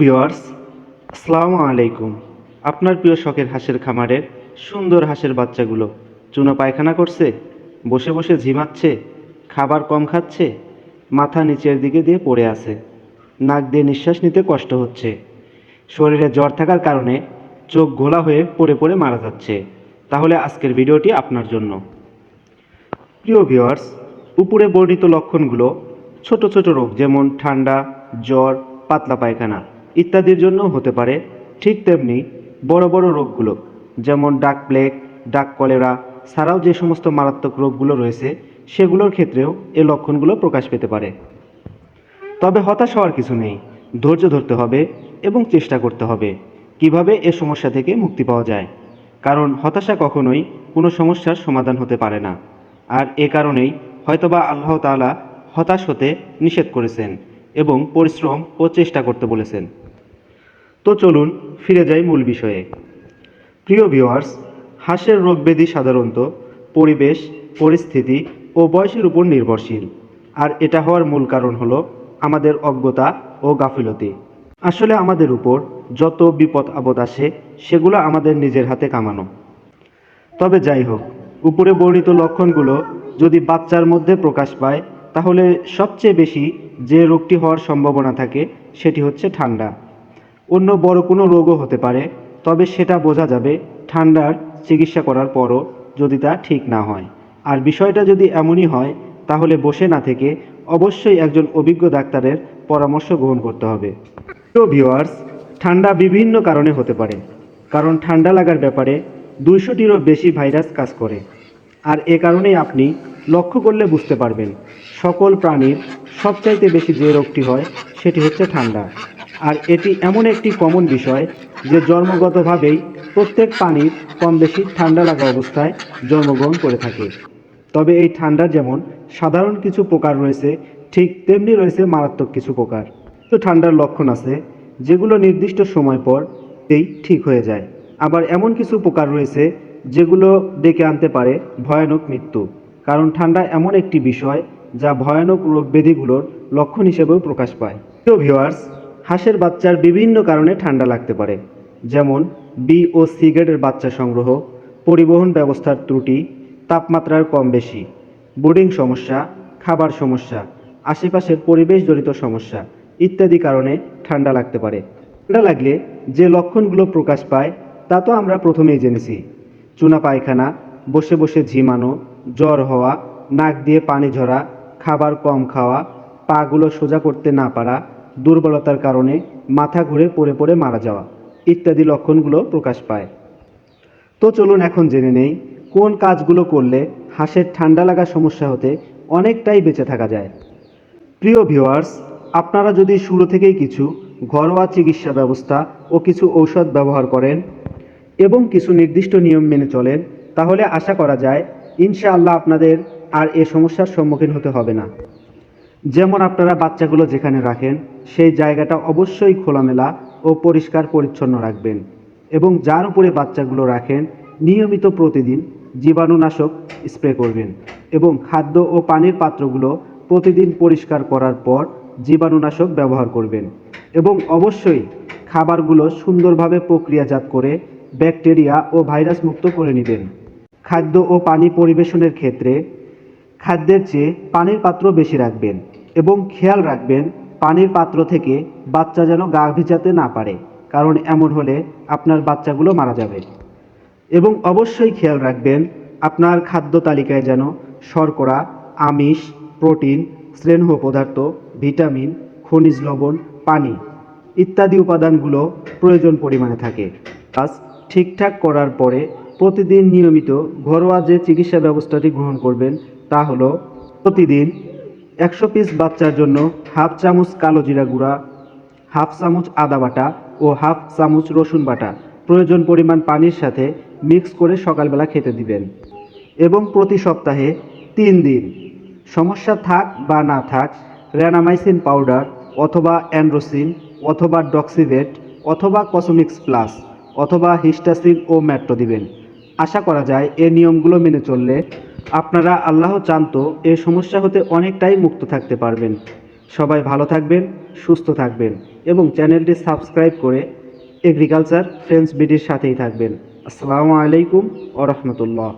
Viewers, আসসালামু আলাইকুম। আপনার প্রিয় শখের হাঁসের খামারের সুন্দর হাঁসের বাচ্চাগুলো চুনো পায়খানা করছে, বসে বসে ঝিমাচ্ছে, খাবার কম খাচ্ছে, মাথা নিচের দিকে দিয়ে পড়ে আছে, নাক দিয়ে নিঃশ্বাস নিতে কষ্ট হচ্ছে, শরীরে জ্বর থাকার কারণে চোখ ঘোলা হয়ে পড়ে পড়ে মারা যাচ্ছে, তাহলে আজকের ভিডিওটি আপনার জন্য। প্রিয় ভিউয়ার্স, উপরে বর্ণিত লক্ষণগুলো ছোট ছোট রোগ যেমন ঠান্ডা, জ্বর, পাতলা পায়খানা ইত্যাদির জন্য হতে পারে। ঠিক তেমনি বড় বড় রোগগুলো যেমন ডাক প্লেগ, ডাক কলেরা ছাড়াও যে সমস্ত মারাত্মক রোগগুলো রয়েছে সেগুলোর ক্ষেত্রেও এই লক্ষণগুলো প্রকাশ পেতে পারে। তবে হতাশ হওয়ার কিছু নেই, ধৈর্য ধরতে হবে এবং চেষ্টা করতে হবে কিভাবে এ সমস্যা থেকে মুক্তি পাওয়া যায়। কারণ হতাশা কখনোই কোনো সমস্যার সমাধান হতে পারে না। আর এ কারণেই হয়তোবা আল্লাহ তাআলা হতাশ হতে নিষেধ করেছেন এবং পরিশ্রম ও চেষ্টা করতে বলেছেন। তো চলুন ফিরে যাই মূল বিষয়ে। প্রিয় ভিউয়ার্স, হাঁসের রোগব্যাধি সাধারণত পরিবেশ, পরিস্থিতি ও বয়সের উপর নির্ভরশীল। আর এটা হওয়ার মূল কারণ হলো আমাদের অজ্ঞতা ও গাফিলতি। আসলে আমাদের উপর যত বিপদ আপদ আসে সেগুলো আমাদের নিজের হাতে কামানো। তবে যাই হোক, উপরে বর্ণিত লক্ষণগুলো যদি বাচ্চার মধ্যে প্রকাশ পায় তাহলে সবচেয়ে বেশি যে রোগটি হওয়ার সম্ভাবনা থাকে সেটি হচ্ছে ঠান্ডা। অন্য বড় কোনো রোগও হতে পারে, তবে সেটা বোঝা যাবে ঠান্ডার চিকিৎসা করার পরও যদি তা ঠিক না হয়। আর বিষয়টা যদি এমনই হয় তাহলে বসে না থেকে অবশ্যই একজন অভিজ্ঞ ডাক্তারের পরামর্শ গ্রহণ করতে হবে। তো ভিউয়ার্স, ঠান্ডা বিভিন্ন কারণে হতে পারে। কারণ ঠান্ডা লাগার ব্যাপারে 200টিরও বেশি ভাইরাস কাজ করে। আর এ কারণেই আপনি লক্ষ্য করলে বুঝতে পারবেন সকল প্রাণীর সবচাইতে বেশি যে রোগটি হয় সেটি হচ্ছে ঠান্ডা। আর এটি এমন একটি কমন বিষয় যে জন্মগতভাবেই প্রত্যেক প্রাণীর কম বেশি ঠান্ডা লাগা অবস্থায় জন্মগ্রহণ করে থাকে। তবে এই ঠান্ডার যেমন সাধারণ কিছু প্রকার রয়েছে, ঠিক তেমনি রয়েছে মারাত্মক কিছু প্রকার। তো ঠান্ডার লক্ষণ আছে যেগুলো নির্দিষ্ট সময় পর এই ঠিক হয়ে যায়। আবার এমন কিছু প্রকার রয়েছে যেগুলো ডেকে আনতে পারে ভয়ানক মৃত্যু। কারণ ঠান্ডা এমন একটি বিষয় যা ভয়ানক রোগ ব্যাধিগুলোর লক্ষণ হিসেবেও প্রকাশ পায়। তো ভিউয়ার্স, হাঁসের বাচ্চার বিভিন্ন কারণে ঠান্ডা লাগতে পারে, যেমন বি ও সি গ্রেডের বাচ্চা সংগ্রহ, পরিবহন ব্যবস্থার ত্রুটি, তাপমাত্রার কম বেশি, বোর্ডিং সমস্যা, খাবার সমস্যা, আশেপাশের পরিবেশ জনিত সমস্যা ইত্যাদি কারণে ঠান্ডা লাগতে পারে। ঠান্ডা লাগলে যে লক্ষণগুলো প্রকাশ পায় তা তো আমরা প্রথমেই জেনেছি। চুনা পায়খানা, বসে বসে ঝিমানো, জ্বর হওয়া, নাক দিয়ে পানি ঝরা, খাবার কম খাওয়া, পাগুলো সোজা করতে না পারা, দুর্বলতার কারণে মাথা ঘুরে পড়ে পড়ে মারা যাওয়া ইত্যাদি লক্ষণগুলো প্রকাশ পায়। তো চলুন এখন জেনে নেই কোন কাজগুলো করলে হাঁসের ঠান্ডা লাগা সমস্যা হতে অনেকটাই বেঁচে থাকা যায়। প্রিয় ভিউয়ার্স, আপনারা যদি শুরু থেকেই কিছু ঘরোয়া চিকিৎসা ব্যবস্থা ও কিছু ঔষধ ব্যবহার করেন এবং কিছু নির্দিষ্ট নিয়ম মেনে চলেন তাহলে আশা করা যায় ইনশাআল্লাহ আপনাদের আর এ সমস্যার সম্মুখীন হতে হবে না। যেমন আপনারা বাচ্চাগুলো যেখানে রাখেন সেই জায়গাটা অবশ্যই খোলামেলা ও পরিষ্কার পরিচ্ছন্ন রাখবেন এবং যার উপরে বাচ্চাগুলো রাখেন নিয়মিত প্রতিদিন জীবাণুনাশক স্প্রে করবেন এবং খাদ্য ও পানির পাত্রগুলো প্রতিদিন পরিষ্কার করার পর জীবাণুনাশক ব্যবহার করবেন এবং অবশ্যই খাবারগুলো সুন্দরভাবে প্রক্রিয়াজাত করে ব্যাকটেরিয়া ও ভাইরাস মুক্ত করে নেবেন। খাদ্য ও পানি পরিবেশনের ক্ষেত্রে খাদ্যের চেয়ে পানির পাত্র বেশি রাখবেন এবং খেয়াল রাখবেন পানির পাত্র থেকে বাচ্চা যেন গা ভিজাতে না পারে, কারণ এমন হলে আপনার বাচ্চাগুলো মারা যাবে। এবং অবশ্যই খেয়াল রাখবেন আপনার খাদ্য তালিকায় যেন শর্করা, আমিষ, প্রোটিন, স্নেহ পদার্থ, ভিটামিন, খনিজ লবণ, পানি ইত্যাদি উপাদানগুলো প্রয়োজন পরিমাণে থাকে। কাজ ঠিকঠাক করার পরে প্রতিদিন নিয়মিত ঘরোয়া যে চিকিৎসা ব্যবস্থাটি গ্রহণ করবেন তা হলো প্রতিদিন 100 পিস বাচ্চার জন্য হাফ চামচ কালো জিরা গুঁড়া, হাফ চামচ আদা বাটা ও হাফ চামচ রসুন বাটা প্রয়োজন পরিমাণ পানির সাথে মিক্স করে সকালবেলা খেতে দিবেন এবং প্রতি সপ্তাহে 3 দিন সমস্যা থাক বা না থাক র্যানামাইসিন পাউডার অথবা অ্যান্ড্রোসিন অথবা ডক্সিভেট অথবা কসমিক্স প্লাস অথবা হিস্টাসিন ও ম্যাট্রো দিবেন। আশা করা যায় এই নিয়মগুলো মেনে চললে আপনারা আল্লাহ চান্ত এই সমস্যা হতে অনেকটাই মুক্ত থাকতে পারবেন। সবাই ভালো থাকবেন, সুস্থ থাকবেন এবং চ্যানেলটি সাবস্ক্রাইব করে এগ্রিকালচার ফ্রেন্ডস বিডির সাথেই থাকবেন। আসসালামু আলাইকুম ওয়া রাহমাতুল্লাহ।